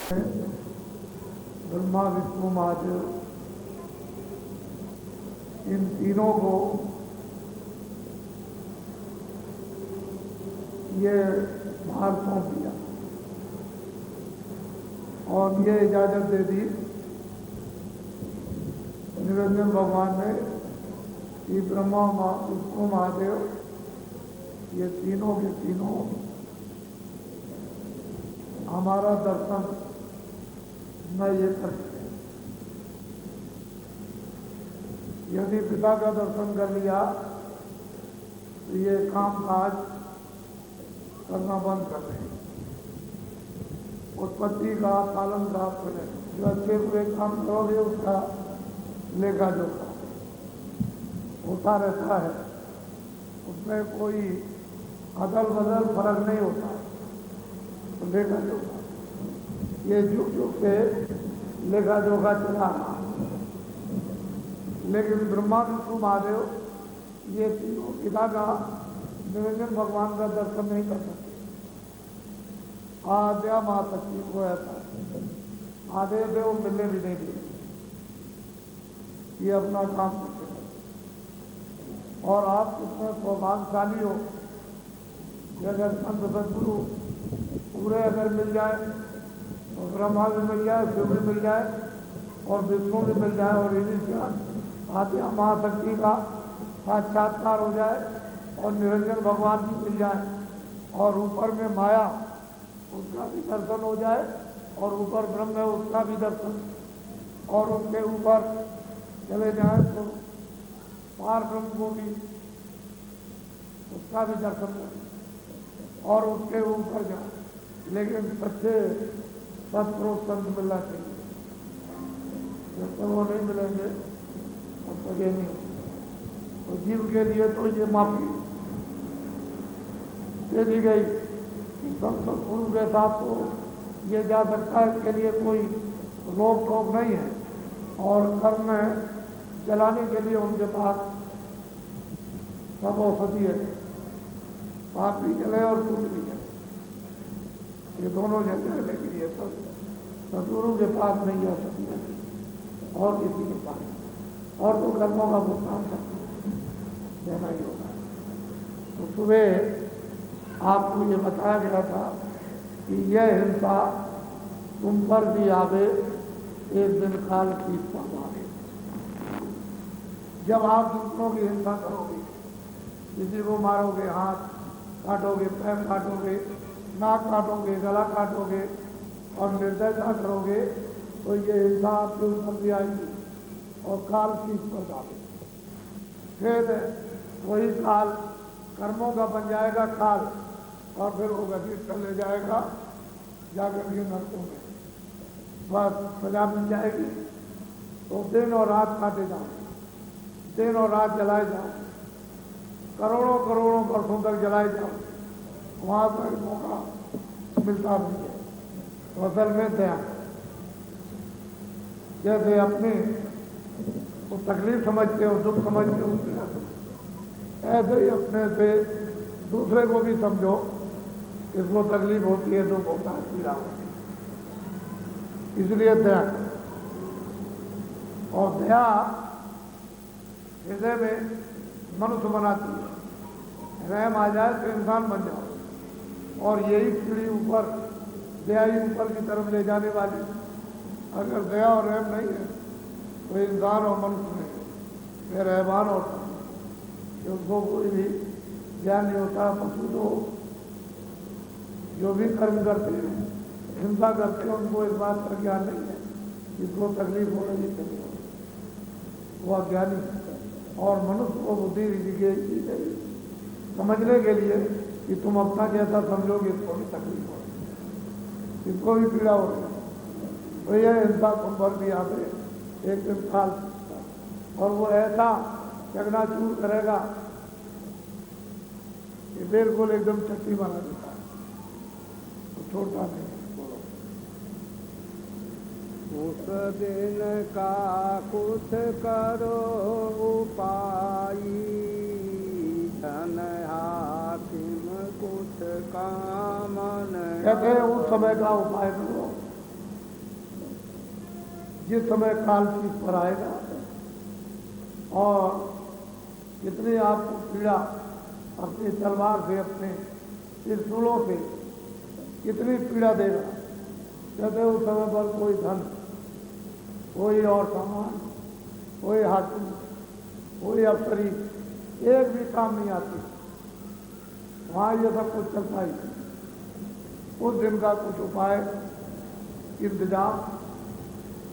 ब्रह्मा विष्णु महादेव इन तीनों को ये भार सौंप दिया और ये इजाजत दे दी निरंजन भगवान ने कि ब्रह्मा विष्णु महादेव ये तीनों के तीनों हमारा दर्शन न ये कर सके। यदि पिता का दर्शन कर लिया तो ये काम काज करना बंद कर दें, उत्पत्ति का पालन का करें। जो अच्छे बुरे काम करोगे उसका लेखा जोखा होता रहता है, उसमें कोई अदल बदल फर्क नहीं होता, तो लेखा जोखा ये जुग जुग से लेखा जोखा चला रहा। लेकिन ब्रह्मा विष्णु महादेव ये तीनों पिता का निरंजन भगवान का दर्शन नहीं कर सकते। आद्या महाशक्ति को ऐसा आदेव देव मिलने भी नहीं दिए, ये अपना काम करते हैं। और आप कितने सौभाग्यशाली हो कि अगर संत सदगुरु पूरे अगर मिल जाए तो ब्रह्मा भी मिल जाए, शिव भी मिल जाए और विष्णु भी मिल जाए और इन्हीं से आद्या महाशक्ति का साक्षात्कार हो जाए और निरंजन भगवान भी मिल जाए और ऊपर में माया उसका भी दर्शन हो जाए और ऊपर ब्रह्म है उसका भी दर्शन और उसके ऊपर चले जाए तो पार ब्रह्म को भी उसका भी दर्शन करें और उसके ऊपर जाए। लेकिन सच्चे सत्पुरुष संत मिलना चाहिए, जब तक वो नहीं मिलेंगे तब तक ये नहीं। तो जीव के लिए तो ये माफी दे दी गई कि संत गुरु के साथ तो ये जा सकता है, इसके लिए कोई रोक टोक नहीं है। और कर्म में जलाने के लिए उनके पास सब औषधि है, पाप भी जले और पुण्य भी जले, ये दोनों जगह। लेकिन ये सब सदगुरु के पास नहीं जा सकती और किसी के पास, और तो कर्मों का भुगतान देना ही होगा। तो सुबह आपको ये बताया गया था कि यह हिंसा तुम पर भी आवे एक दिन काल की पावे। जब आप दूसरों की हिंसा करोगे, किसी को मारोगे, हाथ काटोगे, पैर काटोगे, नाक काटोगे, गला काटोगे और निर्दयता करोगे, तो ये हिंसा आपके ऊपर भी आएगी और काल की पर आवे। फिर वही काल कर्मों का बन जाएगा काल और फिर वो घटित कर ले जाएगा जाकर के नरकों में, बस सजा मिल जाएगी। तो दिन और रात काटे जाओ, दिन और रात जलाए जाओ, करोड़ों करोड़ों वर्षों तक जलाए जाओ, वहाँ पर मौका मिलता नहीं है। तो असल में दया, जैसे अपने वो तकलीफ समझते हो, दुख समझते हो, ऐसे ही अपने से दूसरे को भी समझो, इसको तकलीफ होती है, दुख होता है, पीड़ा होती है, इसलिए दया। और दया हृदय में मनुष्य बनाती है, रहम आ जाए तो इंसान बन जाओ। और यही सीढ़ी ऊपर दया ही ऊपर की तरफ ले जाने वाली। अगर दया और रहम नहीं है तो इंसान और मनुष्य नहीं है, वे रहमान और उसको कोई भी ज्ञान नहीं होता। पशु तो जो भी कर्म करते हैं, हिंसा करते हैं, उनको इस बात का ज्ञान नहीं है जिसको तकलीफ हो रही है, वो अज्ञानी है। और मनुष्य को बुद्धि दी गई समझने के लिए कि तुम अपना जैसा समझोगे इसको भी तकलीफ हो रही है, इसको भी पीड़ा हो रही है, तो यह हिंसा तुम पर भी आते एक दिन काल और वो ऐसा चकनाचूर करेगा कि बिल्कुल एकदम चट्टी बना देता है, तो छोड़ता नहीं। उस दिन का कुछ करो उपाय, धन हाकिम कुछ काम नहीं। कहते हैं उस समय का उपाय करो, जिस समय काल पीठ पर आएगा और कितनी आपको पीड़ा अपनी तलवार से, अपने त्रिशूलों से कितनी पीड़ा देगा। कहते उस समय पर कोई धन, कोई और सामान, कोई हाकिम, कोई अफसरी एक भी काम नहीं आती। वहाँ ये सब कुछ चलता ही। उस दिन का कुछ उपाय, इंतजाम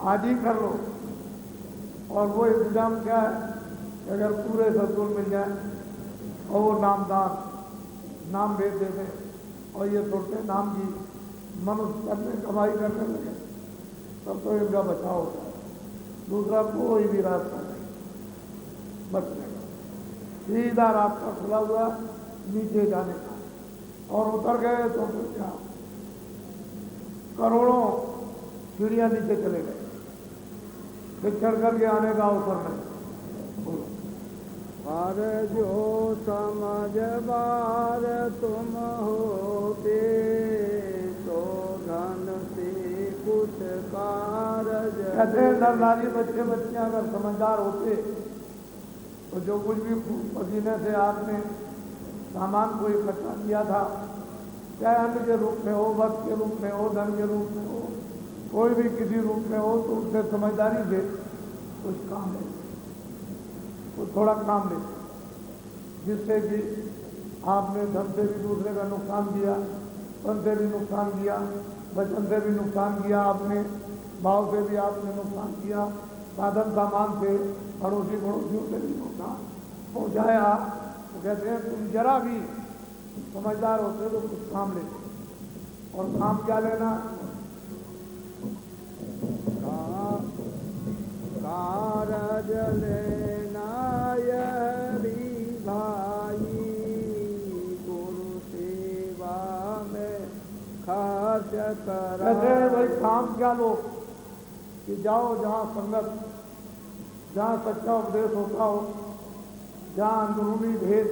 आज ही कर लो। और वो इंतजाम क्या है कि अगर पूरे सद्गुण मिल जाए और वो नामदान, नाम भेज देते और ये छोटे नाम की मनुष्य करने, कमाई करने लगे, तब तो इनका बचाव होता है। दूसरा कोई भी रास्ता नहीं बचने का। सीधा रास्ता खुला हुआ नीचे जाने का। और उतर गए तो फिर क्या, करोड़ों सीढ़ियां नीचे चले गए, फिर चढ़ करके आने का अवसर नहीं। बोलो। पर जो समझ बार तुम होते, तो धन से कुछ कारज। कहते हैं नर नारी बच्चे बच्चियां अगर समझदार होते तो जो कुछ भी पसीने से आपने सामान को इकट्ठा किया था, चाहे अन्न के रूप में हो, वक्त के रूप में हो, धन के रूप में हो, कोई भी किसी रूप में हो, तो उससे समझदारी से कुछ काम ले, कुछ थोड़ा काम ले, जिससे कि आपने धन से भी दूसरे का नुकसान किया, तन से भी नुकसान किया, वचन से भी नुकसान किया, आपने भाव से भी आपने नुकसान किया, साधन सामान से पड़ोसियों से भी नुकसान पहुँचाया। तो कहते हैं तुम जरा भी समझदार होते तो कुछ काम लेते। और काम क्या लेना? कारज लेना यह भी भाई, गुरु सेवा में खर्च कर। कहते हैं भाई काम क्या लो कि जाओ जहाँ संगत, जहाँ सच्चा उपदेश होता हो, जहाँ अंदरूनी भेद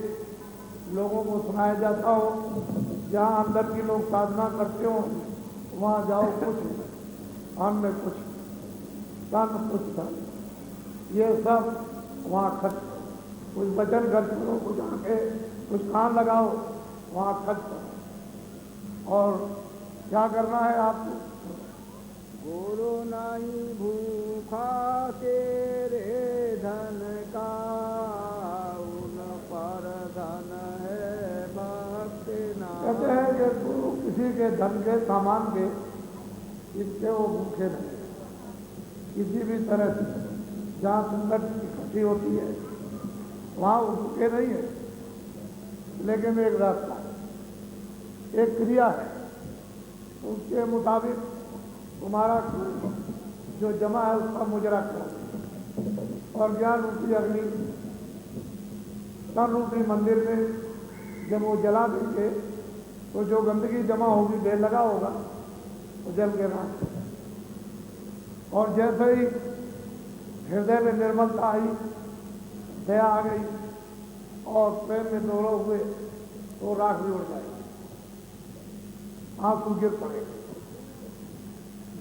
लोगों को सुनाया जाता हो, जहाँ अंदर की लोग साधना करते हो, वहाँ जाओ। कुछ अन्न, कुछ तन, कुछ धन, ये सब वहाँ खर्च करो। कुछ वचन खर्च करो, कुछ आंखें, कुछ कान लगाओ, वहाँ खर्च करो। और क्या करना है आपको? गुरु नहीं भूखा तेरे धन का, उन पर धन है भक्ति ना। कहते हैं कि गुरु किसी के धन के, सामान के, इससे वो भूखे नहीं। किसी भी तरह से जहाँ संगत इकट्ठी होती है वहाँ वो भूखे नहीं है। लेकिन एक रास्ता, एक क्रिया है, उसके मुताबिक तुम्हारा जो जमा है उसका मुजरा करो। और ज्ञान रूपी अग्नि तन रूपी मंदिर में जब वो जला देंगे तो जो गंदगी जमा होगी, ढेर लगा होगा, वो जल के राख। और जैसे ही हृदय में निर्मलता आई, दया आ गई और प्रेम में दोहरो हुए, तो राख भी उड़ जाएगी, आंसू गिर पड़ेगी,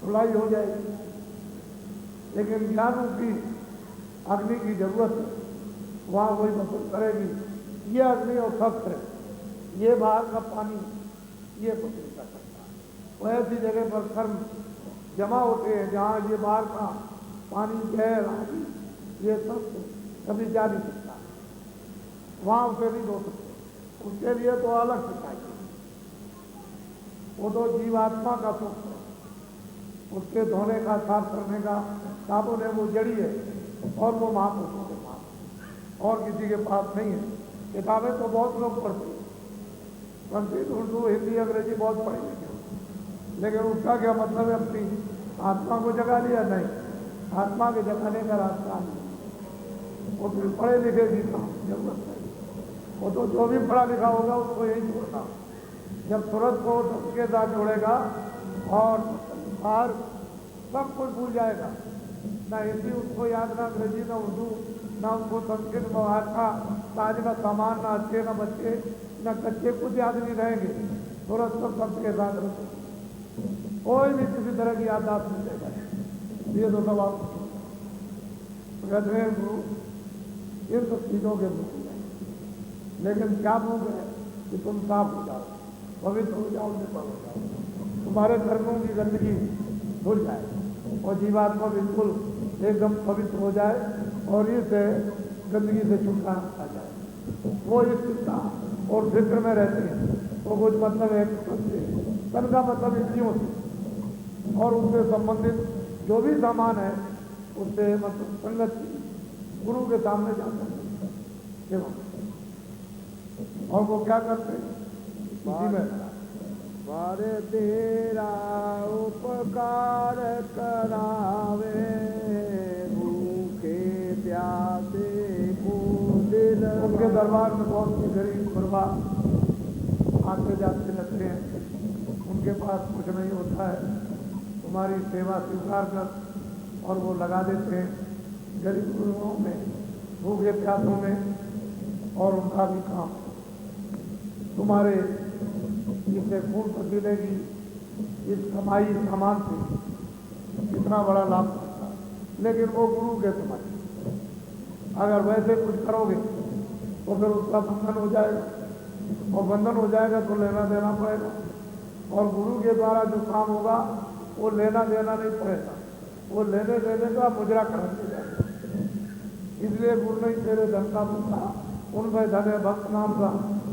धुलाई हो जाएगी। लेकिन ज्ञान रूपी अग्नि की जरूरत है, वहाँ वही मसूल करेगी। ये अग्नि और शस्त्र, ये बाहर का पानी, ये कुछ नहीं कर सकता। वो ऐसी जगह पर कर्म जमा होते हैं जहाँ ये बाहर का पानी, जहर आदि, ये सब कभी जा नहीं सकता, वहाँ उसे नहीं धो सकते। उसके लिए तो अलग से चाहिए। वो तो जीवात्मा का सुख है, उसके धोने का, साफ करने का साबुन है, वो जड़ी है और वो महापुरुषों के पास, और किसी के पास नहीं है। किताबें तो बहुत लोग पढ़ते हैं, संस्कृत, उर्दू, हिंदी, अंग्रेजी बहुत पढ़े लिखे, लेकिन उसका क्या मतलब है? अपनी आत्मा को जगा लिया? नहीं, आत्मा के जगाने का रास्ता नहीं। वो तो पढ़े लिखे की जरूरत नहीं। वो तो जो भी पढ़ा लिखा होगा उसको यही जोड़ना। जब तुरंत को सबके साथ जोड़ेगा और बाहर सब कुछ भूल जाएगा, ना हिंदी उसको याद, ना अंग्रेजी, ना उर्दू, ना उसको संस्कृत, बाहर का ताज का सामान, ना अच्छे, ना बच्चे, ना कच्चे, कुछ याद नहीं रहेंगे। तुरंत सब सबके साथ रहो, कोई भी किसी तरह की याददाश्त नहीं देगा। ये तो सब आप कहते हैं गुरु इन सब चीज़ों के मुख है, लेकिन क्या मुख है कि तुम साफ हो जाओ, पवित्र हो जाओ, निर्मल हो जाओ, तुम्हारे कर्मों की गंदगी धुल जाए और जीवात्मा बिल्कुल एकदम पवित्र हो जाए और इस गंदगी से छुटकारा आ जाए। वो इस चिंता और फिक्र में रहते हैं तो कुछ मतलब है तन का मतलब इंद्रियों से और उससे संबंधित जो भी सामान है उससे मतलब संगत गुरु के सामने जाता है और वो क्या करते हैं इसी में पर तेरा उपकार करावे भूखे प्यासे को दिल। उनके दरबार में बहुत सी गरीब गुरबा आते जाते रहते हैं, उनके पास कुछ नहीं होता है, तुम्हारी सेवा स्वीकार कर और वो लगा देते हैं गरीब गुरुओं में, भूखे प्यासों में, और उनका भी काम तुम्हारे इससे खून पसीने की इस कमाई सामान से कितना बड़ा लाभ होता है। लेकिन वो गुरु के समझ अगर वैसे कुछ करोगे तो फिर उसका बंधन हो जाएगा और बंधन हो जाएगा तो लेना देना पड़ेगा और गुरु के द्वारा जो काम होगा वो लेना देना नहीं पड़ेगा, वो लेने देने का मुजरा कर जाएगा। इसलिए गुरु नहीं तेरे धन का मुद्दा उनमें धन है भक्त नाम का,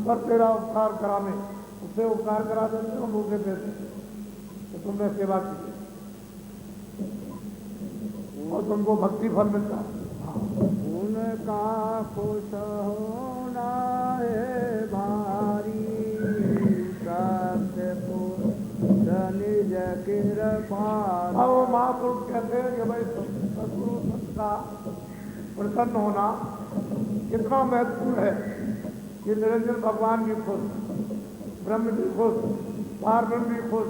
पर तेरा उपकार कराने उससे उपकार करा देते हो भूखे देते तो तुमने सेवा की और तुमको भक्ति फल मिलता है। उनका खुश होना है भारी सत्य निज कृपा। अब वो महापुरुष कहते हैं कि भाई सदगुरु संत का प्रसन्न होना कितना महत्वपूर्ण है कि निरंजन भगवान भी खुश, ब्रह्म भी खुश, पार्वण भी खुश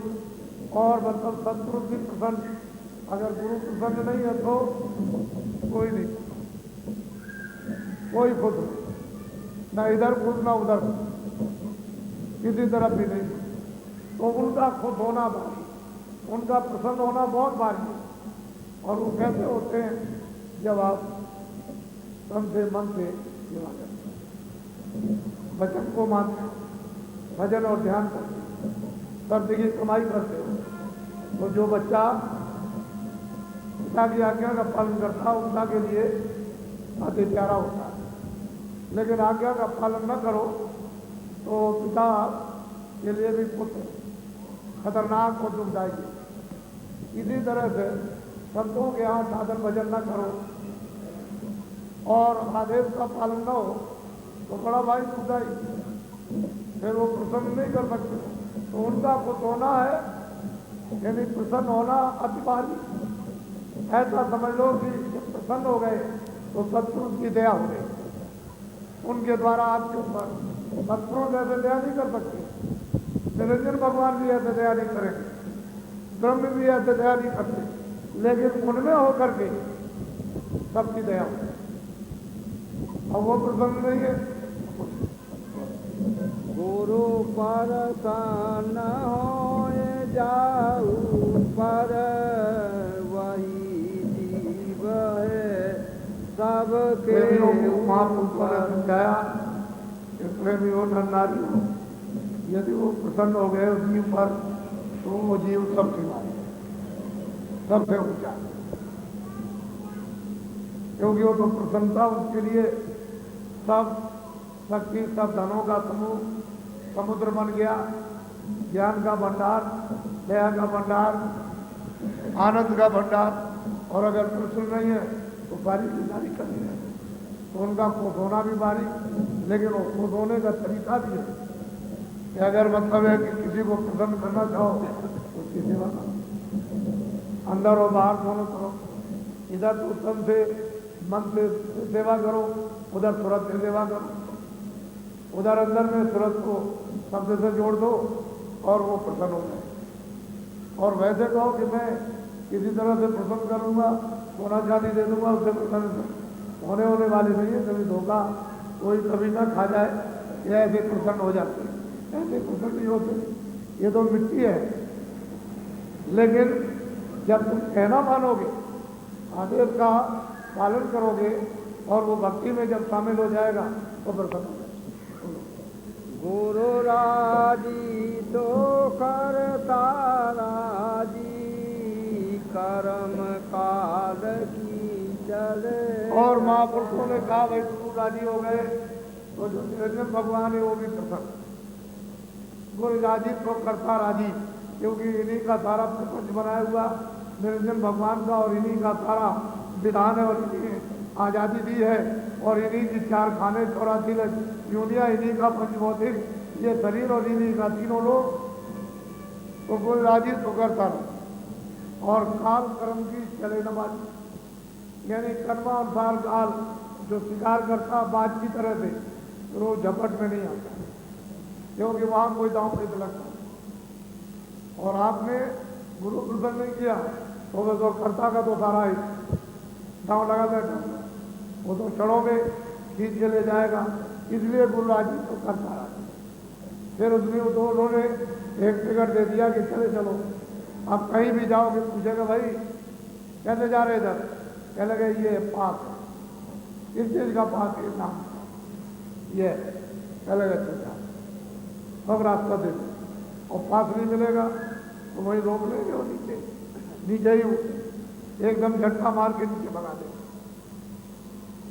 और मतलब सदगुरु भी प्रसन्न। अगर गुरु प्रसन्न नहीं है तो कोई नहीं, कोई खुश नहीं, न इधर खुश न उधर, किसी तरफ भी नहीं। तो उनका खुश होना भारी, उनका प्रसन्न होना बहुत भारी है। और वो कैसे होते हैं जब आप तन से मन से सेवा करते हैं, वचन को मानते हैं, भजन और ध्यान करते हैं, शब्द की कमाई करते हो। तो जो बच्चा पिता की आज्ञा का पालन करता है उनका के लिए अति प्यारा होता है, लेकिन आज्ञा का पालन न करो तो पिता के लिए भी पुत्र खतरनाक और दुखदायी। इसी तरह से संतों के यहाँ साधन भजन न करो और आदेश का पालन न हो तो बड़ा भाई दुखदायी, फिर वो प्रसन्न नहीं कर सकते। तो उनका खुश होना है यानी प्रसन्न होना अति भारी। ऐसा समझ लो कि जब प्रसन्न हो गए तो सतपुरुष की दया हो गई उनके द्वारा आपके ऊपर। सतपुरुष ऐसे दया नहीं कर सकते, निरंजन भगवान भी ऐसे दया नहीं करेंगे, ब्रह्म भी ऐसे दया नहीं करते, लेकिन उनमें होकर के सबकी दया हो और वो प्रसन्न नहीं है। गुरु प्रसन्न हो जाऊ पर वही जीव है सबके महापुरुषों ने समझाया इसमें भी वो नर नारी हो, यदि वो प्रसन्न हो गए उस जीव पर तो वो जीव सबसे मारे, सबसे ऊंचा, क्योंकि वो तो प्रसन्नता उसके लिए सब शक्ति, सब धनों का समूह समुद्र बन गया, ज्ञान का भंडार, दया का भंडार, आनंद का भंडार। और अगर प्रसन्न नहीं है तो बारी की जारी करनी है, तो उनका खुश होना भी बारी, लेकिन वो खुश होने का तरीका भी है कि अगर मतलब है कि किसी को प्रसन्न करना चाहो तो उसकी सेवा करो, अंदर और बाहर दोनों करो। इधर तो तन से मन से सेवा करो, उधर सूरत से सेवा करो, उधर अंदर में सूरत को शब्द से जोड़ दो और वो प्रसन्न हो जाए। और वैसे कहो कि मैं किसी तरह से प्रसन्न करूँगा, सोना चांदी दे दूंगा, उससे प्रसन्न होने वाली नहीं है। कभी धोखा कोई कभी ना खा जाए, या ऐसे प्रसन्न हो जाते हैं, ऐसे प्रसन्न नहीं होते, ये तो मिट्टी है। लेकिन जब तुम कहना मानोगे आदेश का पालन करोगे और वो भक्ति में जब शामिल हो जाएगा तो प्रसन्न हो जाएगा। गुरु राजी तो करता राजी, कर्म काल की चले। और महापुरुषों ने कहा भाई गुरु राजी हो गए तो जो निरंजन भगवान है वो भी प्रसन्न। गुरु राजी तो करता राजी, क्योंकि इन्हीं का सारा प्रपंच बनाया हुआ निरंजन भगवान का, और इन्हीं का सारा विधान है, और इन्हीं आज़ादी दी है, और इन्हीं की 4 खाने 84 यूनिया, इन्हीं का पंचभौतिक ये शरीर, और इन्हीं का तीनों लोग। तो गुरु राजी तो करता रहो और काल कर्म की चले न बाजी, यानी कर्मानुसार काल जो शिकार करता बाज की तरह से रोज झपट में नहीं आता, क्योंकि वहाँ कोई दांव नहीं लगता। और आपने गुरु प्रसन्न नहीं किया तो बस वो कर्ता का तो सारा ही दांव लगा बैठा, वो तो चढ़ोगे खींच के ले जाएगा। इसलिए गुरु राजी तो करता रहा। फिर उसने उन्होंने एक टिकट दे दिया कि चले चलो, अब कहीं भी जाओगे पूछेगा भाई कैसे जा रहे इधर, कह लगे ये पास है, इस चीज का पास है नाम ये, कह लगे अच्छा सब रास्ता दे दो, और पास नहीं मिलेगा तो वही रोक लेंगे और नीचे ही एकदम झटका मार के नीचे भगा देंगे,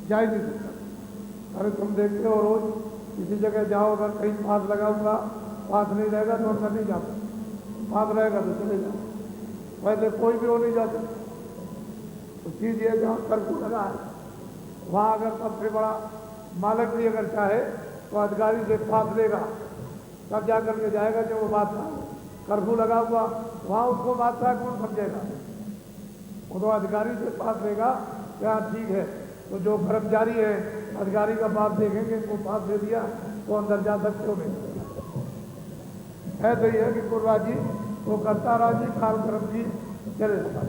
जा ही नहीं सकता। अरे तुम देखते हो रोज किसी जगह जाओ, अगर कहीं पास लगा हुआ पास नहीं रहेगा तो अंदर नहीं जाता, पास रहेगा तो चले जाओ, वैसे कोई भी हो नहीं जाता। तो चीज़ ये जहाँ कर्फ्यू लगा है वहाँ अगर सबसे बड़ा मालिक भी अगर चाहे तो अधिकारी से पास लेगा, तब जा करके जाएगा जब वो बादशाह कर्फ्यू लगा हुआ, वहाँ उसको बादशाह कौन समझेगा, वो तो अधिकारी से पास लेगा क्या ठीक है। तो जो कर्मचारी है अधिकारी का पास देखेंगे, इनको पास दे दिया तो अंदर जा सकते हो नहीं। ऐसे ही है कि गुरु राजी तो करता राजी, काल कर्म की चले जाता।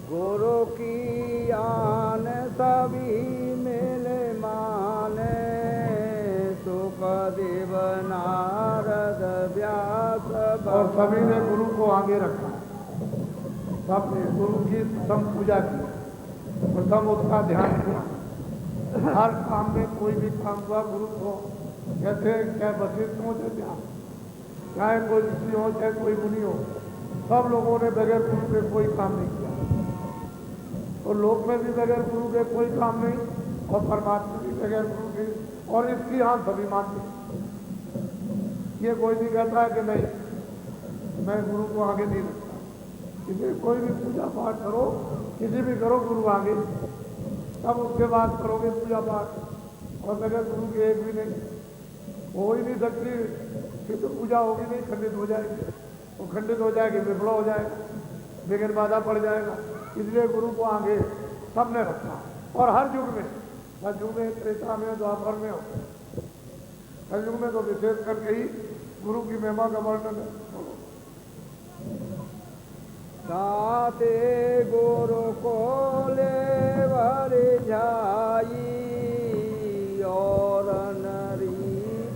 गुरु की आन सभी मिले माने, सुखदेव नारद व्यास, और सभी ने गुरु को आगे रखा, सबने गुरु की प्रथम पूजा की, प्रथम उसका ध्यान किया। हर काम में कोई भी काम हुआ गुरु को कहते हैं, चाहे वशिष्ठ हो चाहे ध्यान, चाहे कोई ऋषि हो चाहे कोई मुनि हो, सब लोगों ने बगैर गुरु के कोई काम नहीं किया। तो लोक में भी बगैर गुरु के कोई काम नहीं, और परमात्मा भी बगैर गुरु के, और इसकी हाँ सभी मानते। ये कोई नहीं कहता है कि नहीं मैं गुरु को आगे नहीं रखता। इसलिए कोई भी पूजा पाठ करो, किसी भी करो गुरु आगे, तब उसके बाद करोगे पूजा पाठ, और बगैर गुरु के एक भी नहीं हो ही नहीं सकती, फिर तो पूजा होगी नहीं, खंडित हो जाएगी, वो खंडित हो जाएगी, विफल हो जाएगा, बगैर बाधा पड़ जाएगा। इसलिए गुरु को आगे सबने रखा, और हर युग में, कलयुग में, त्रेता में, द्वापर में हो, कलयुग में तो विशेष करके ही गुरु की महिमा का वर्णन है। साते गुरु को लेवर जाई, और नरी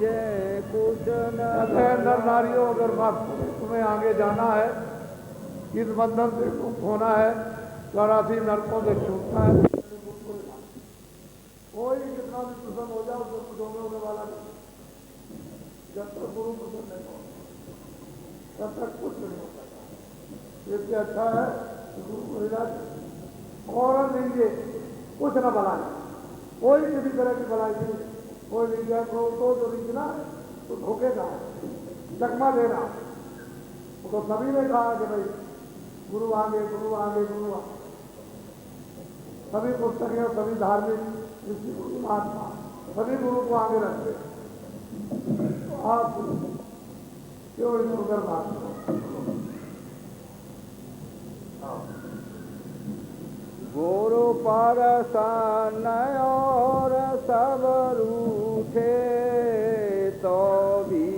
जय कुछ नर नारियों अगर बात तुम्हें आगे जाना है, इस बंधन से मुक्त होना है, 84 नरकों से छूटना है, कोई कितना भी प्रसन्न हो जाओ तो कुछ होने वाला नहीं। जब तक गुरु प्रसन्न नहीं हो तब तक कुछ नहीं होता। इससे अच्छा है कि गुरु को हिदायत और नहीं, कुछ न भलाई, कोई किसी तरह की भलाई नहीं, कोई विद्या को तो जो रीतना है तो धोखे का है, चकमा देना। तो सभी ने कहा कि भाई गुरु आगे, गुरु आगे, गुरु आगे, सभी पुस्तकें और सभी धार्मिक ऋषि गुरु महात्मा सभी गुरु को आगे रखते। तो आप क्यों इस सुंदर बात गुरु पर सन और सब रूठे, तो भी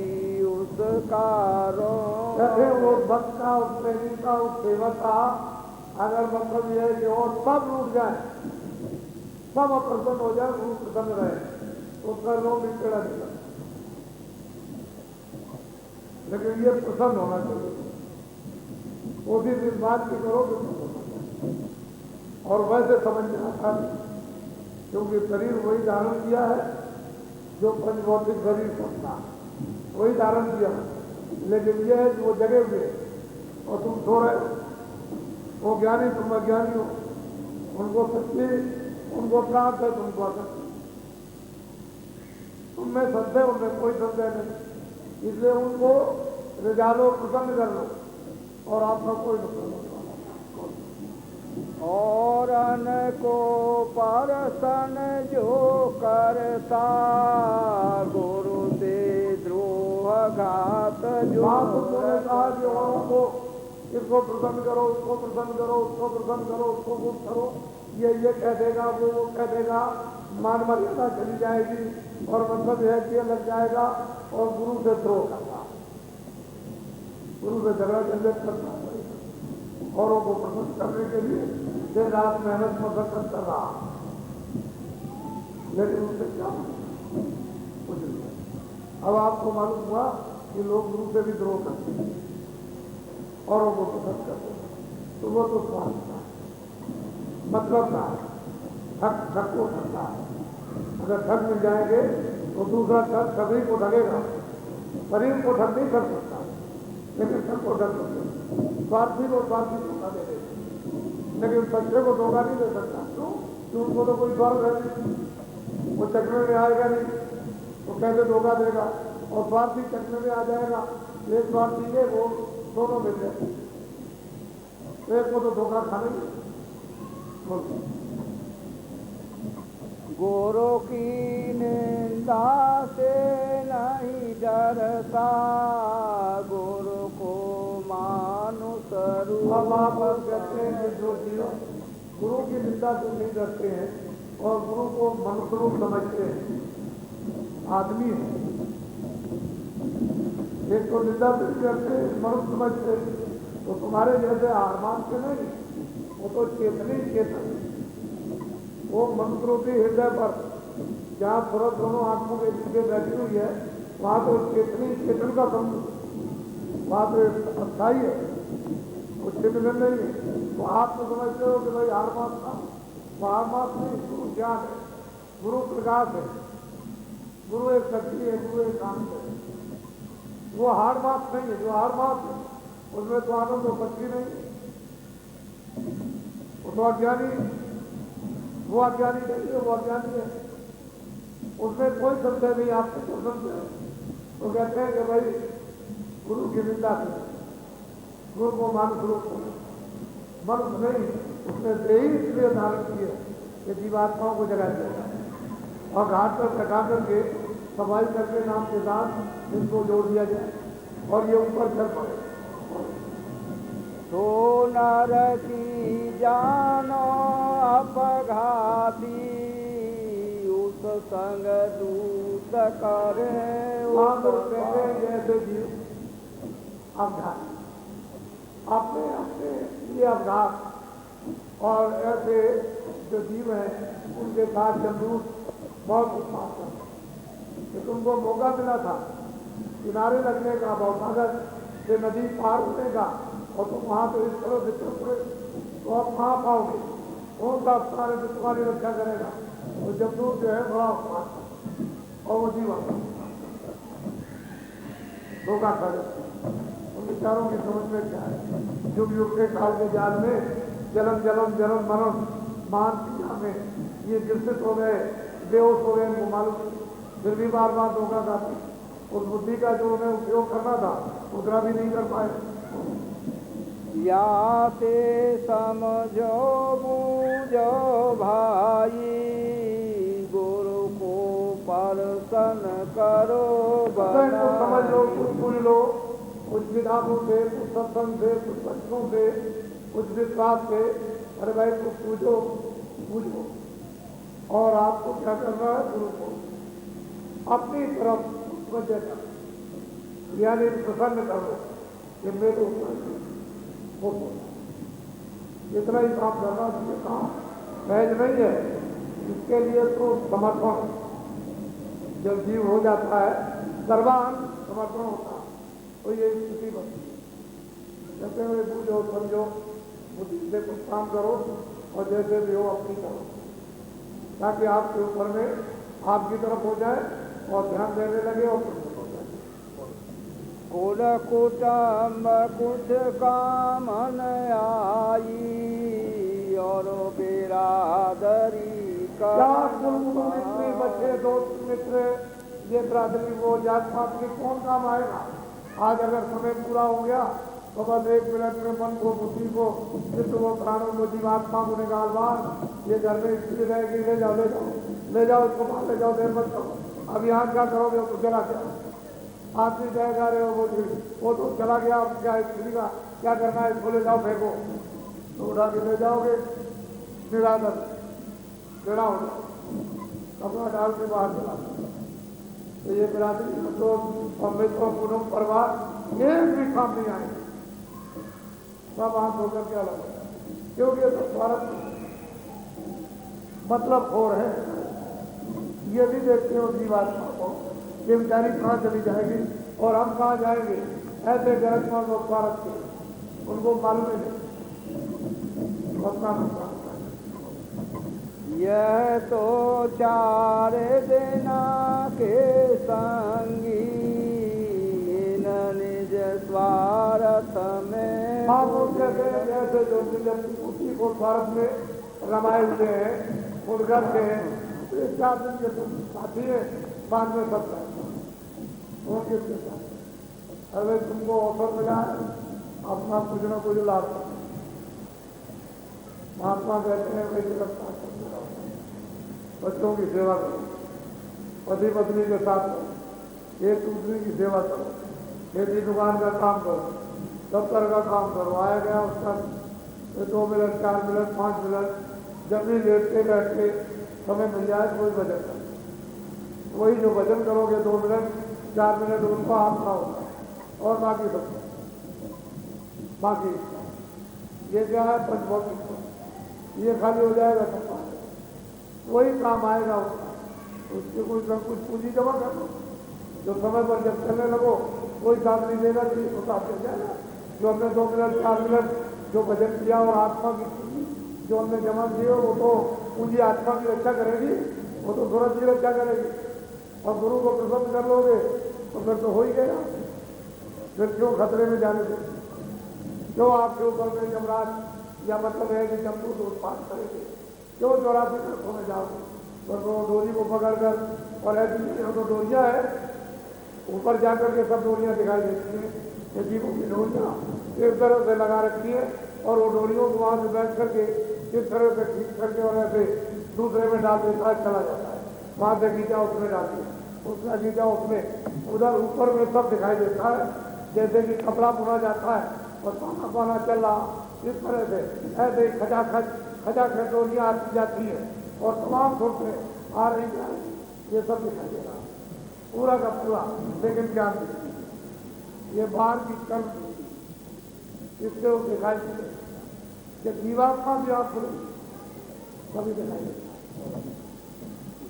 उसका रो। वो भक्त का, उस प्रेमी का, उस सेवक का अगर मतलब यह है कि और सब रूठ जाए, सब अप्रसन्न हो जाए, गुरु प्रसन्न रहे, तो उसका लोग भी टेढ़ा नहीं लगता। लेकिन ये प्रसन्न होना चाहिए, कोशिश इस बात की करो कि और वैसे समझना था, क्योंकि शरीर वही धारण किया है जो पंचभौतिक शरीर सबका वही धारण किया, लेकिन यह है कि वो जगे हुए और तुम सो रहे हो। वो ज्ञानी, तुम अज्ञानी हो। उनको शक्ति, उनको प्राप्त है, तुमको असक्ति। तुममें संदेह, उनमें कोई संदेह नहीं। इसलिए उनको रिझालो, प्रसन्न कर लो और आपका कोई नुकसान नहीं। और अन को परसन जो करता, गुरु से द्रोह घात जो उन्होंने कहा कि औरों को इसको प्रसन्न करो, उसको प्रसन्न करो, उसको प्रसन्न करो, उसको गुप्त करो, ये कह देगा, वो कह देगा, मान मर्यादा चली जाएगी और मतलब यह कि लग जाएगा और गुरु से द्रोह करना, गुरु से झगड़ा झंझट करना, औरों को प्रसन्न करने के लिए दिन रात मेहनत मशक्कत कर रहा, लेकिन उससे क्या कुछ नहीं। अब आपको मालूम हुआ कि लोग गुरु से भी द्रोह करते हैं, औरों को पसंद करते हैं, तो वो तो स्वार्थ का मतलब का ठग को ठगता है। अगर ठग मिल जाएंगे तो दूसरा ठग सभी को ठगेगा, शरीर को ठग नहीं कर सकता, लेकिन ठग को ठग सकते। स्वार्थी को स्वार्थी धोखा दे देगा, लेकिन सच्चे को धोखा नहीं दे सकता। क्यों? उनको तो कोई स्वार्थ है नहीं, वो चकने में आएगा नहीं, वो कैसे धोखा देगा। और स्वार्थी चकने में आ जाएगा, एक स्वार्थी है वो दोनों मिल जाए, एक को तो धोखा खाने। गुरु की निंदा से नहीं डरता, गुरु को मानुष रूप। अब आप कहते हैं कि जो जीव गुरु की निंदा से नहीं डरते हैं और गुरु को मनुष्य रूप समझते हैं, आदमी है। एक तो निंदा से नहीं डरते, मनुष्य समझते, तो तुम्हारे जैसे आरमान के नहीं, वो तो चेतनी चेतन, वो मनुष्य रूपी हृदय पर जहाँ सूरज दोनों आंखों के पीछे बैठी हुई है, वहाँ तो चेतनी चेतन का संबंध, वहाँ तो अस्थाई है, वो चिन्ह नहीं है। तो आप तो समझते हो कि भाई आरमास था, वो आरमास नहीं, गुरु ज्ञान है, गुरु प्रकाश है, गुरु एक शक्ति है, गुरु एक आनंद है। वो हार मास नहीं है, जो हार मास है उसमें तो आनंद और शक्ति नहीं है, वो तो अज्ञानी, वो अज्ञानी नहीं है, वो अज्ञानी है, उसमें कोई संदेह नहीं। आपके जो संदेह है तो कहते हैं कि भाई गुरु की निंदा करें, गुरु को मानुष रूप करें, मनुष्य नहीं, उसने देही इसलिए धारण किए कि जीवात्माओं को जगा दिया और घाट पर कटा करके सफाई करके नाम के साथ इनको जोड़ दिया जाए और ये ऊपर चल पड़े। तो नर की जानो अपघाती, उस संग दूत करे कहते हैं जैसे जीव अपघात, अपने अपने लिए अपघात, और ऐसे जो जीव हैं उनके साथ जमदूत बहुत उत्पाद करते। कि तुमको मौका मिला था किनारे लगने का, भवसागर से नदी पार होने का, और तुम वहाँ तो इस तरह से चल तो आप कहाँ पाओगे? कौन सा सारे जो तुम्हारी रक्षा करेगा? वो जमदूत जो है बड़ा उत्पाद और वो जीवन धोखा खा जाते हैं। उन विचारों की समझ में क्या है? युग युग के काल के जाल में जन्म जन्म जन्म मरण मान क्रिया में ये गिरसित हो गए, बेहोश हो गए, उनको मालूम, फिर भी बार बार धोखा खाते। उस बुद्धि का जो उन्हें उपयोग करना था उतना भी नहीं कर पाए। या ते समझो बूझो भाई, गुरु को प्रसन्न करो बना। समझ लो, कुछ बुझ लो, कुछ विधानों से, कुछ सत्संग से, कुछ बच्चों से, कुछ विश्वास से। अरे भाई कुछ पूछो पूछो, और आपको क्या करना है? गुरु को अपनी तरफ वजह कर, यानी प्रसन्न कर लो कि मेरे ऊपर इतना ही काम करना चाहिए। काम सहज नहीं है, इसके लिए तो समर्पण जब जीव हो जाता है, सर्वान समर्पण होता है, तो ये स्थिति बनती है। कहते हुए बूझो समझो, बुद्धि से कुछ काम करो और जैसे भी हो अपनी तरफ, ताकि आपके ऊपर में आपकी तरफ हो जाए और ध्यान देने लगे और प्रसन्न हो जाए। कुल कुटुम्ब कुछ काम न आई और बिरादरी क्या कुल मित्र बच्चे दोस्त मित्र ये बिरादरी वो जात पात के कौन काम आएगा? आज अगर समय पूरा हो गया तो बस 1 मिनट में मन को, बुद्धि को, चित्त को, प्राणों को, जीवात्मा को निकाल बाहर, ये घर में स्त्री रहेगी, ले जाओ इसको बाहर ले जाओ, देर मत करो। अब यहाँ क्या करोगे? तो चला गया आदमी तय जा रहे हो, वो तो चला गया, अब क्या स्त्री का क्या करना है? इसको ले जाओ, फेंको, तो उठा के ले जाओगे, निरादर टेढ़ा हो जाओ, कपड़ा डाल के बाहर चला। तो ये बिरादरी दोस्त और मित्र और कुटुंब परिवार एक भी काम नहीं आएंगे, सब हाथ धोकर के अलग है, क्योंकि ये तो स्वार्थ मतलब खोर है। ये भी देखते हो जीवात्मा को कि बेचारी कहाँ चली जाएगी और हम कहाँ जाएंगे, ऐसे गैरतमंद और स्वार्थ के उनको मालूम ही नहीं अपना नुकसान। यह तो 4 दिना के संगी निज स्वार्थ में जैसे जो उसी को स्वार्थ में रमाए हुए हैं, उड़कर के हैं, 4 दिन के साथी है, बाद में सब किसके साथ? अरे तुमको ऑफर मिला है, अपना कुछ न कुछ लाभ। महात्मा कहते हैं भाई गिरफ्तार करते रहो, बच्चों की सेवा करो, पति पत्नी के साथ करो, एक दूसरे की सेवा करो, खेती दुकान का काम करो, दफ्तर का काम करो, आया गया उसका 2 मिनट 4 मिनट 5 मिनट जब भी लेटते बैठते समय मिल जाए कोई भजन करो। वही जो भजन करोगे 2 मिनट 4 मिनट उनको आपका होगा और बाकी सब बाकी ये क्या है? पंचभौतिक, ये खाली हो जाएगा सब, वही काम आएगा उसका। उसके कुछ न कुछ पूंजी जमा कर लो, जो समय पर जब चलने लगो कोई साथ नहीं देगा तो वो साथ दे जाएगा। जो हमने 2 मिनट 4 मिनट जो भजन किया और आत्मा की पूंजी जो हमने जमा की हो, वो तो पूंजी आत्मा की रक्षा करेगी, वो तो सूरज की रक्षा करेगी। और गुरु को प्रसन्न कर लोगे तो फिर तो हो ही गया। फिर क्यों खतरे में जाने देंगे? क्यों आपके ऊपर में यमराज या मतलब है कि जमदूत उत्पाद करेंगे? क्यों 84 वर्षों में जाओगे? तो डोरी को पकड़कर, और ऐसी तो डोरियाँ है ऊपर जाकर के सब डोरियाँ दिखाई देती हैं, ये जीवों की डोरियाँ एक तरह से लगा रखी है और वो डोरियों को वहाँ से बैठ करके इस तरह से खींच करके और ऐसे दूसरे में डाल देता है, चला जाता है। वहाँ से खींचा उसमें डाल दिया, उसका खींचा उसमें, उधर ऊपर में सब दिखाई देता है, जैसे कि कपड़ा बुना जाता है और पाना पाना चल रहा, इस तरह से ऐसे ही खचाखच डोरियाँ आती जाती है और तमाम छोटे आ रही जा रही, ये सब दिखाई दे रहा पूरा का पूरा। लेकिन क्या ये बाहर की कर्म इससे वो दिखाई दे, जब जीवात्मा भी आप कभी दिखाई देता।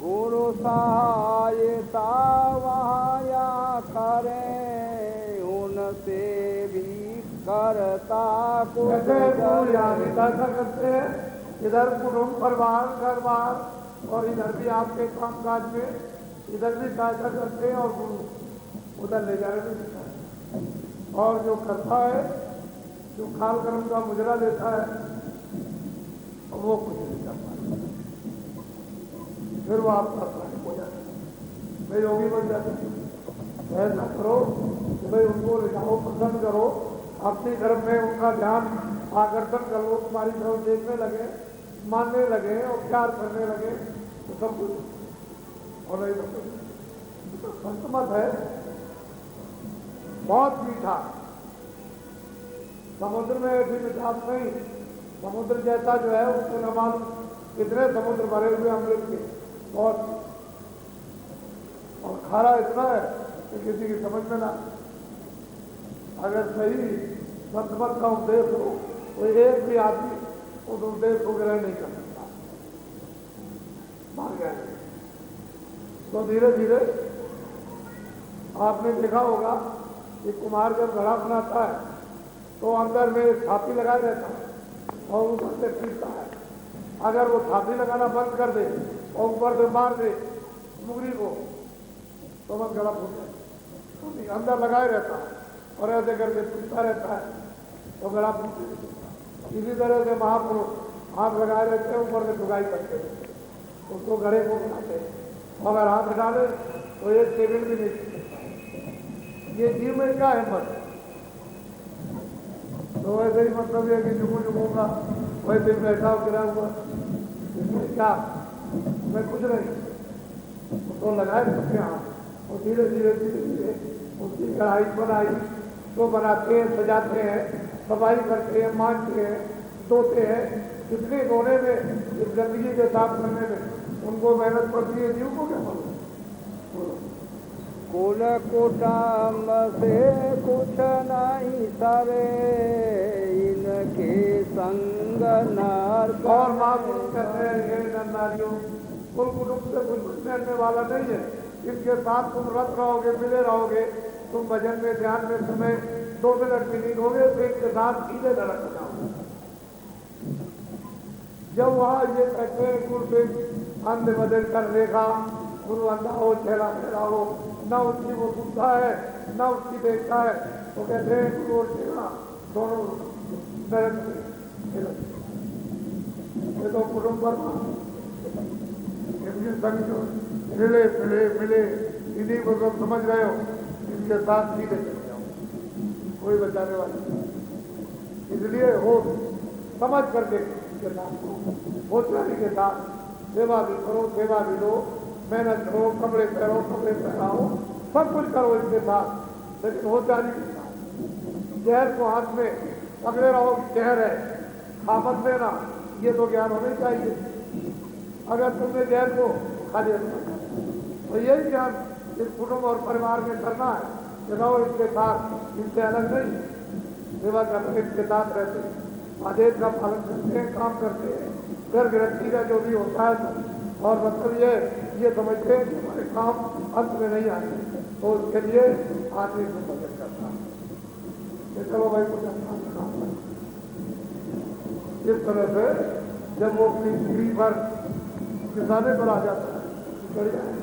गुरु सहायता वाया करें उनसे भी करता को करते हैं। इधर कुटुंब परिवार घर बार और इधर भी आपके कामकाज में इधर भी सहायता करते हैं और गुरु उधर ले जाने भी देता है। और जो करता है, जो काल कर्म का मुजरा लेता है, वो कुछ नहीं कर पाता, फिर वो आपका प्राणी हो जाता है, भाई योगी बन जाते हैं। ऐसा करो कि भाई उनको ले जाओ, प्रसन्न करो, अपनी तरफ में उनका ध्यान आकर्षण करो, तुम्हारी तरफ देखने लगे, मानने लगे और प्यार करने लगे तो सब कुछ। और नहीं तो संतमत है, बहुत मीठा, समुद्र में ऐसी मिठास नहीं। समुद्र जैसा जो है उसको न मालूम कितने समुद्र भरे हुए अमृत के, और खारा इतना है कि किसी की समझ में ना। अगर सही संतमत का उपदेश हो तो एक भी आदमी उस उपदेश को ग्रहण नहीं कर सकता, मार गया। तो धीरे धीरे आपने देखा होगा कि कुम्हार जब घड़ा बनाता है तो अंदर में छाती लगा रहता है और ऊपर से पीटता है, अगर वो थापी लगाना बंद कर दे और ऊपर से मार दे मुगरी को तो बस गला फूट जाए, अंदर लगाए रहता है और ऐसे करके पीटता रहता है तो गला फूट जाए। इसी तरह से महापुरुष हाथ लगाए रहते हैं, ऊपर से धुगाई करते हैं, उसको गड़े को बनाते हैं। अगर हाथ डाले तो एक सेकंड भी नहीं टिकता। ये जीव में क्या हिम्मत है? तो वैसे ही मतलब ये कि झुकूंगा वैसे ही बैठा गिरा हुआ, इसमें क्या मैं कुछ नहीं। तो लगाए सबके हाथ और धीरे धीरे धीरे धीरे उसकी कढ़ाई बनाई तो बनाते हैं, सजाते हैं, सफाई करते हैं, मांजते हैं, धोते हैं। इतने धोने में, इस गंदगी के साफ करने में उनको मेहनत पड़ती है, जीव को क्या मालूम। कुल कुटुंब से कुछ नहीं सरे, इनके संग नर। और महापुरुष कहते हैं हे नर नारियों, कुल कुटुंब से कुछ मिलने वाला नहीं है, इनके साथ तुम रत रहोगे, मिले रहोगे, तुम भजन में ध्यान में तुम्हें 2 मिनट भी नहीं दोगे तो इनके साथ सीधे धड़क जाओगे। जब वहाँ ये कहते हैं गुरु से अंध बदल कर देखा, गुरु अंधा हो चेहरा मेरा हो, न उसकी वो सुनता है न उसकी देखता है, तो कहते हैं गुरु और चेहरा दोनों ये तो कुटुंब पर इनके संग जो मिले मिले मिले इन्हीं को सब समझ रहे हो, इनके साथ सीधे चले जाओ, कोई बचाने वाला नहीं। इसलिए हो समझ करके इनके साथ होशियारी के साथ सेवा भी करो, सेवा भी लो, मेहनत करो, कपड़े पहनो, कपड़े पहनाओ, सब कुछ करो इनके साथ, लेकिन होशियारी के साथ। जहर को हाथ में पकड़े रहो, जहर है, खा मत लेना, ये तो ज्ञान होना चाहिए। अगर तुमने जहर को खा लिया तो यही ज्ञान इस कुटुंब और परिवार में करना है कि रहो इनके साथ, इनसे अलग नहीं, सेवा करते इनके साथ रहते, आदेश का पालन करते हैं, काम करते हैं, घर गृहस्थी का जो भी होता है, और मतलब ये समझते हैं कि हमारे काम अंत में नहीं आएंगे, तो उसके लिए आदमी से मदद करता है। चलो भाई कुछ अच्छा काम करें। इस तरह से जब वो अपनी सीढ़ी पर किसाने पर आ जाता है, बढ़िया है,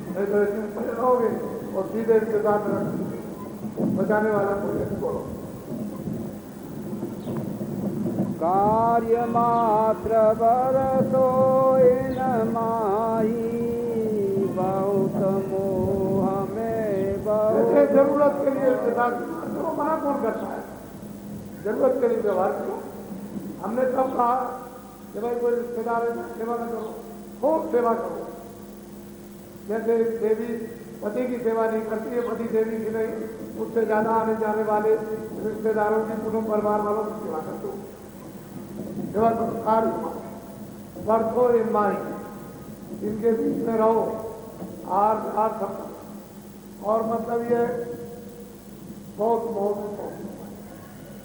नहीं तो ऐसे पड़े रहोगे और सीधे इनके साथ बचाने वाला कोई बोलो। कार्य मात्र बरसो इन माही, बहुत मोह में बहुत। जरूरत के लिए इनके साथ तो मना कौन करता है? जरूरत के लिए व्यवहार करो। हमने कब कहा कि भाई कोई रिश्तेदार है सेवा न करो, खूब सेवा करो। जैसे देवी पति की सेवा नहीं करती है, पति देवी की नहीं, उससे ज्यादा आने जाने वाले रिश्तेदारों की, कुटुंब परिवार वालों की सेवा कर दो। सेवा करो, कार्य बरसो इन माही, इनके बीच में रहो, आर सब। और मतलब ये बहुत मोह,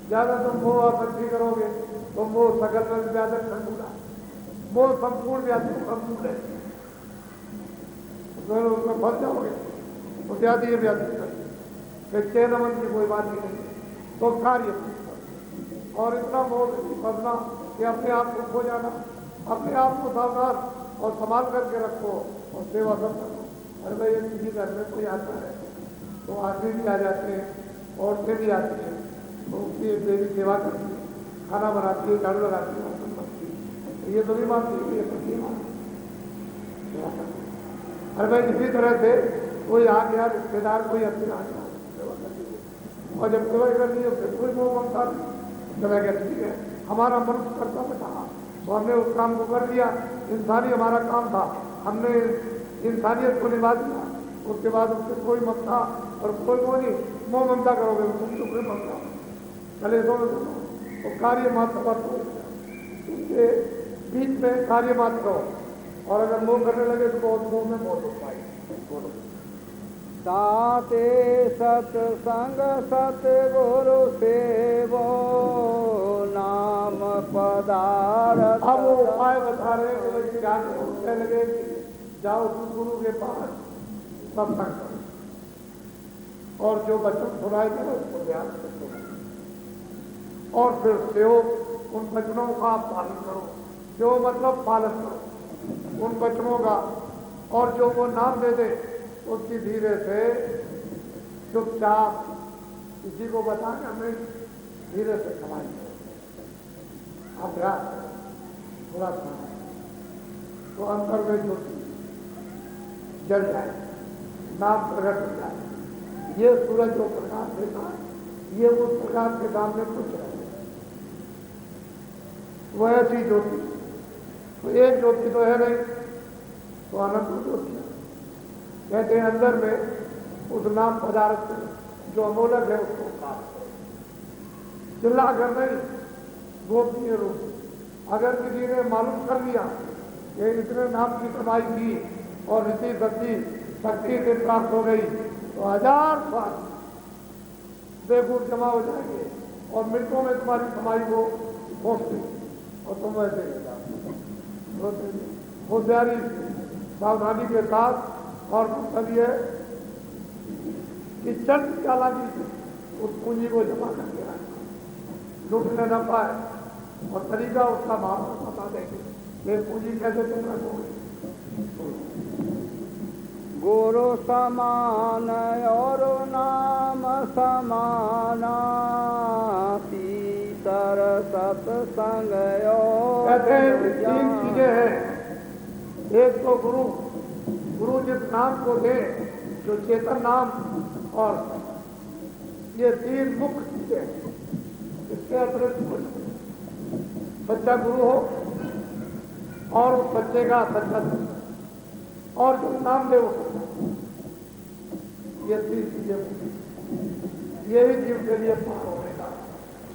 ज्यादा तुम मोह आसक्ति करोगे तो मोह सकल में ज्यादा संपूर्ण, मोह संपूर्ण या संपूर्ण है, उसमें फंस जाओगे तो ज्यादा ये व्याधि कर चैन मन की कोई बात ही नहीं। तो कार्य और इतना मोह नहीं फंसना कि अपने आप को खो जाना, अपने आप को सावधान और संभाल करके रखो और सेवा सब करो। अरे भाई किसी घर में कोई आता है तो आदमी भी आ जाते हैं, औरतें भी आती हैं, तो उसकी देवी सेवा करती है, खाना बनाती है, झाड़ू लगाती है, बर्तन बनती है, तो ये तो भी मानती है, ये पति मानती है। अरे भाई इसी तरह से कोई आ गया रिश्तेदार, कोई अपने आ गया, सेवा करती है, और जब सेवा करनी है फिर कोई मोह ममता सेवा करती है। हमारा मनुष्य करता था तो हमने उस काम को कर दिया, इंसानी हमारा काम था, हमने इंसानियत को निभा दिया, उसके बाद उससे कोई ममता और कोई वो नहीं। मोह ममता करोगे तो तुम तो कोई ममता चले तो कार्य मात्र पर उनके बीच में कार्य मात्र हो, और अगर मोह करने लगे तो बहुत मोह में मौत हो पाएगी। ताते सत्संग सतगुरु सेवो, नाम पदार्थ। अब वो उपाय बता रहे हैं कि ज्ञान होने लगे कि जाओ गुरु के पास सत्संग करो, और जो वचन सुनाए गए उसको ध्यान से सुनो, और फिर सेवो उन वचनों का आप पालन करो, जो मतलब पालन करो उन बच्चों का, और जो वो नाम दे दे उसकी धीरे से चुपचाप किसी को बताना नहीं, धीरे से कमाएंगे। अभ्यास थोड़ा सा तो अंतर में ज्योति जल जाए, नाम प्रकट हो जाए। ये सूरज जो प्रकाश देता है ये उस प्रकाश के सामने कुछ रहे, वो ऐसी ज्योति। तो एक ज्योति तो है नहीं, तो अनंत ज्योति कहते हैं। अंदर में उस नाम पदार्थ जो अमोलक है उसको प्राप्त करो, चिल्ला कर नहीं, गोपनीय रूप। अगर किसी ने मालूम कर लिया कि इतने नाम की कमाई की और रीति शक्ति से प्राप्त हो गई, तो 1000 साल बेगूर जमा हो जाएंगे और मिनटों में तुम्हारी कमाई को पहुंच गई और तुम ऐसे होशियारी सावधानी के साथ। और मतलब ये कि चंद चालाकी से उस पूंजी को जमा करके रखना, लूटने न पाए। और तरीका उसका भाव बता देंगे ये पूंजी कैसे तुम रखोगे। गुरु समान और नाम समाना, तीसर सत्संग कहते हैं 3 चीजें हैं। एक तो गुरु जिस नाम को दे, जो चेतन नाम, और ये 3 मुख्य चीजें हैं। इसके अतिरिक्त सच्चा गुरु हो और उस बच्चे का सच्चा और जो नाम दे वो, ये 3 चीजें, ये ही जीव के लिए पार होने का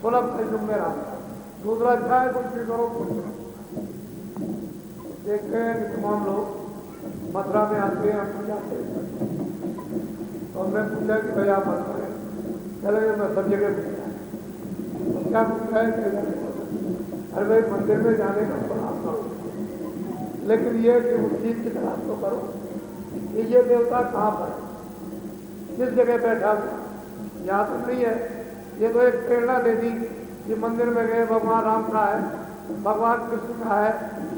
सुलभ से जुम्मेदार। दूसरा अच्छा है, कुछ भी करो कुछ करो। देखते हैं कि तमाम लोग मथुरा में आते हैं, हम जाते हैं, तो हमने पूछा कि भैया आप मथुरा है, चले मैं सब जगह पूछा तो क्या पूछा है कि अरे भाई मंदिर में जाने का प्रयास करो, लेकिन ये कि उस चीज की तलाश तो करो कि ये देवता कहाँ पर है, किस जगह बैठा हुआ, यहाँ तो नहीं है। ये तो एक प्रेरणा दे दी कि मंदिर में गए, भगवान राम का है, भगवान कृष्ण का है,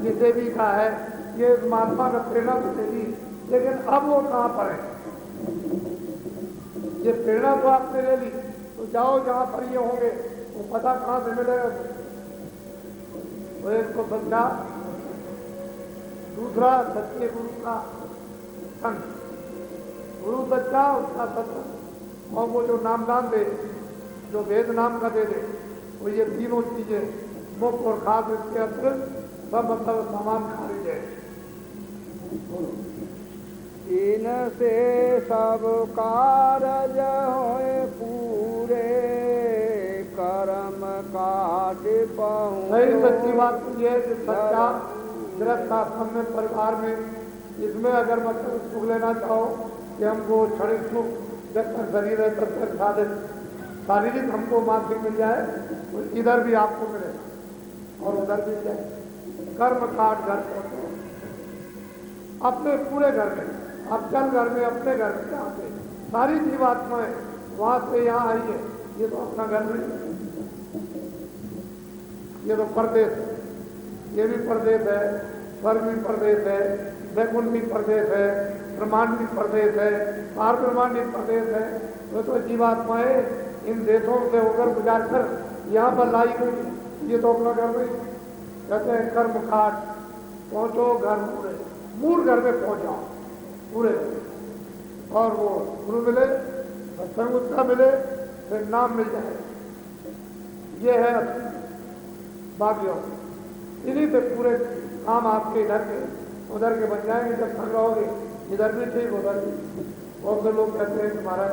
ये देवी का है, ये महात्मा का प्रेरणा तो दे दी, लेकिन अब वो कहाँ पर है। ये प्रेरणा तो आपने ले ली, तो जाओ जहाँ पर ये होंगे, वो पता कहाँ से मिलेगा। तो एक तो सच्चा, दूसरा सच्चे गुरु का संग, गुरु सच्चा उसका सत्संग, और वो जो नामदान दे, जो वेद नाम का दे दे, वो ये तीनों चीजें मुक्त और खास। इसके अतिरिक्त सब मतलब सामान खारिज है। इनसे सब कारज होए पूरे, कर्म काट पाऊं। सही सच्ची बात ये है कि सच्चा गृहस्थ आश्रम में, परिवार में, इसमें अगर मतलब सुख लेना चाहो कि हमको क्षणिक सुख जब तक शरीर है तब तक शारीरिक हमको मानसिक मिल जाए, तो इधर भी आपको मिलेगा और उधर भी जाए। कर्म काट घर पहुंचो, अपने पूरे घर में, अब चल घर में, अपने घर में जहाँ पे सारी जीवात्माएं वहां से यहाँ आई है, ये तो अपना घर नहीं है, ये तो परदेश है। ये भी परदेश है, स्वर्ग भी परदेश है, वैकुंठ भी परदेश है, ब्रह्मांड भी परदेश है, पार ब्रह्मांड भी परदेश है। तो जीवात्माएं इन देशों से होकर गुजार कर यहाँ पर लाई गई, ये तो अपना घर नहीं। कहते हैं कर्म काट पहुंचो घर पूरे, मूल घर में पहुंच जाओ पूरे, और वो गुरु मिले, सत्संग उसका मिले, फिर नाम मिल जाए। ये है भाग्यों, इन्हीं पे पूरे काम आपके इधर के उधर के बन जाएंगे। जब थक रहोगे इधर भी ठीक, उधर भी। बहुत से लोग कहते हैं कि महाराज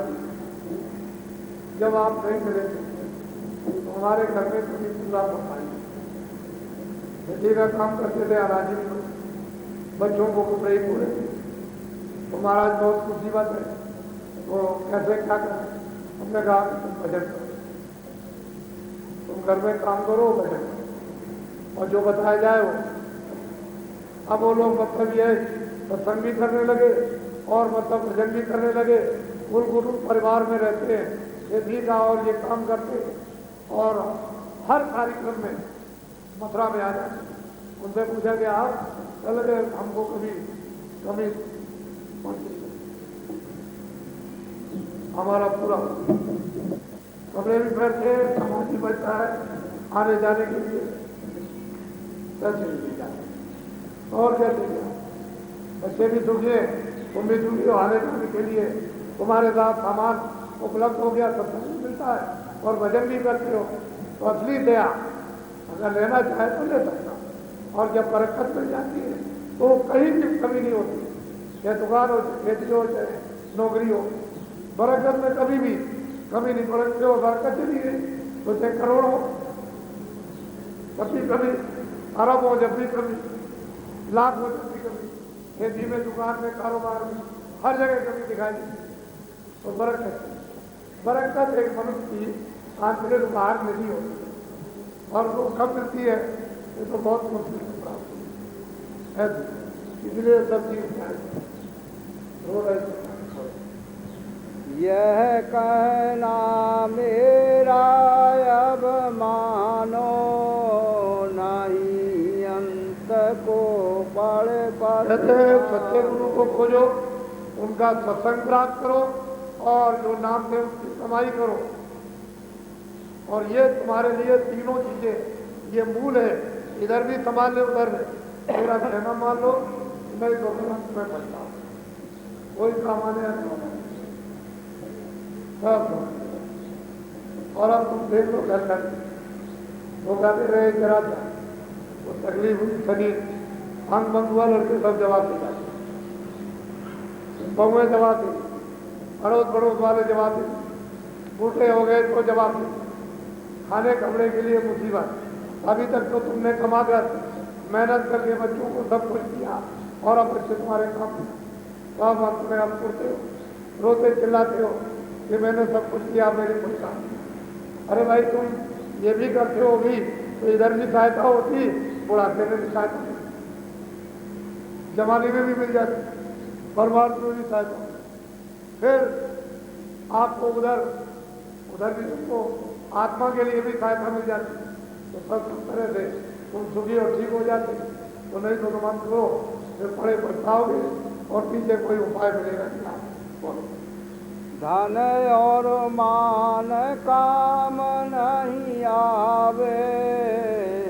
जब आप नहीं मिले तो हमारे घर में कभी पूरा पकाइए। खेती का काम करते थे, अनाजी बच्चों को कपड़े ही पूरे, तो महाराज बहुत खुशी बात है, तो कैसे क्या करें। हमने कहा तुम भजन करो, तुम घर में काम करो, भजन करो, और जो बताया जाए वो। अब वो लोग मतलब ये सत्संग भी करने लगे और मतलब भजन भी करने लगे, कुल गुरु परिवार में रहते हैं, खेती का और ये काम करते हैं, और हर कार्यक्रम में मथुरा में आ जाते हैं। उनसे पूछा कि आप चल गए, हमको कभी कमी पहुंची, हमारा पूरा कपड़े भी बैठे, सामान भी बचता है आने जाने के लिए, पैसे भी जाते और क्या चाहिए। बच्चे भी दुखी है, तुम भी दुखी हो, आने जाने के लिए तुम्हारे साथ सामान उपलब्ध हो गया, सब कुछ मिलता है और भजन भी करते हो। तो असली दया अगर लेना चाहे तो ले सकता, और जब बरकत मिल जाती है तो कहीं भी कमी नहीं होती, चाहे दुकान हो, चाहे खेती हो, चाहे नौकरी हो, बरकत में कभी भी कमी नहीं पड़ती। और बरकत चली गई तो चाहे करोड़ हो, जब भी कभी अरब हो, जब भी कभी लाख हो, जब भी कभी खेती में, दुकान में, कारोबार में, हर जगह कभी दिखाई देती। तो बरकत एक मनुष्य की आंतरिक बाहर नहीं होती, और वो कब मिलती है ये तो बहुत मुश्किल से प्राप्त है। इसलिए सब चीज यह कहना मेरा अब मानो, नहीं अंत को पढ़ पर। सच्चे गुरु को खोजो, उनका सत्संग प्राप्त करो, और जो नाम थे उसकी कमाई करो। और ये तुम्हारे लिए तीनों चीजें ये मूल है, इधर भी संभाल ले, उधर मेरा कहना मान लो, मैं तो में पढ़ता हूँ, कोई काम आने और अब तुम देख लो घर घर वो कहते रहे जरा था, वो तकलीफ हुई, शरीर अंग भंग हुआ, लड़के सब जवाब दे जाते, बहुएं जवाब दे, अड़ोस पड़ोस वाले जवाब दे, बूढ़े हो गए तो जवाब दे, खाने कपड़े के लिए मुसीबत। अभी तक तो तुमने कमा कर मेहनत करके बच्चों को सब कुछ किया, और अब बच्चे तुम्हारे काम सब आप तुम्हें अब करते हो, रोते चिल्लाते हो कि मैंने सब कुछ किया, मेरे कुछ काम। अरे भाई तुम ये भी करते हो भी तो इधर भी सहायता होती, बुढ़ापे में भी सहायता होती, जमाने में भी मिल जाती, परिवार में भी सहायता होती, फिर आपको उधर भी तुमको आत्मा के लिए भी सहायता मिल जाती। तो सब तरह से तुम सुखी और ठीक हो जाते। तो नहीं तो तुम करो फिर पड़े पछताओगे और पीछे कोई उपाय मिलेगा नहीं। धन और मान काम नहीं आवे,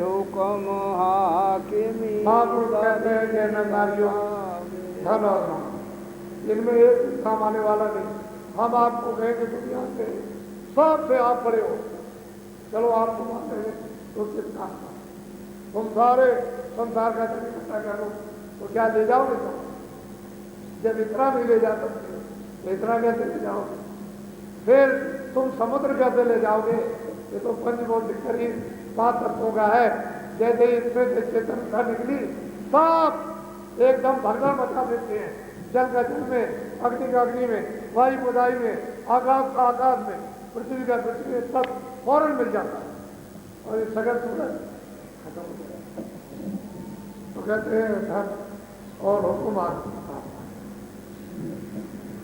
हुक्म हाकिमी। कहते हैं कि नकारियों धन और मान, इनमें एक काम आने वाला नहीं। हम आपको कहेंगे दुनिया से सबसे आप बड़े हो, चलो आपको मानते हैं तो कितना तुम सारे संसार का जब इकट्ठा कर लो तो क्या ले जाओगे तुम? जब इतना भी ले जा सकते हो तो इतना कैसे ले जाओगे? फिर तुम समुद्र कैसे ले जाओगे? ये तो पंचभौतिक शरीर 5 तत्वों का है। जैसे इसमें से चेतनता निकली सब एकदम भगदड़ मचा देते हैं, जल का जल में, अग्नि का अग्नि में, वायु बुदाई में, आकाश का आकाश में, पृथ्वी का पृथ्वी में, सब फौरन मिल जाता है और ये सगल सूरज खत्म हो जाता है। तो कहते हैं धन और हुकुमात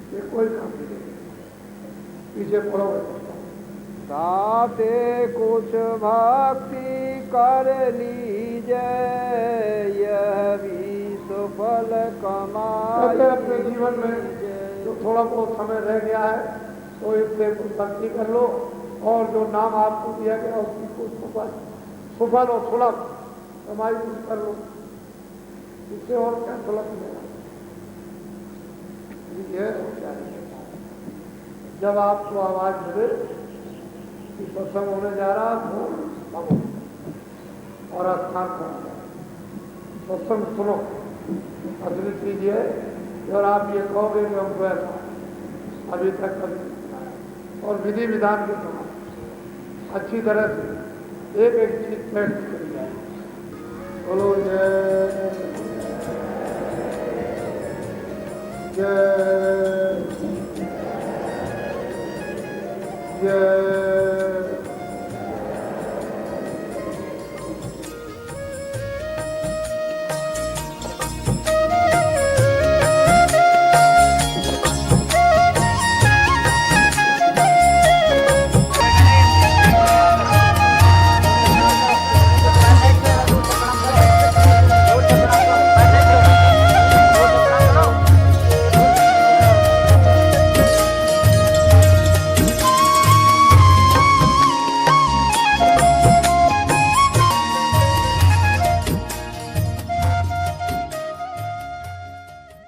ये कोई काम नहीं, पीछे पड़ो। ताते कुछ भक्ति कर लीजिए, यह भी सुफल कमाई। अपने जीवन में जो थोड़ा बहुत समय रह गया है तो इससे कुछ भक्ति कर लो, और जो नाम आपको दिया गया उसकी कुछ सुफल और सुलभ कमाई कुछ कर लो, इससे और क्या सुलभ मिलेगा? जब आपको आवाज मिले कि सत्संग होने जा रहा हो और स्थान पर सत्संग सुनो, असली चीज है। और आप ये कहोगे कि हमको ऐसा अभी तक कभी, और विधि विधान के साथ अच्छी तरह से एक एक चीज बैठ करी जाए। बोलो जय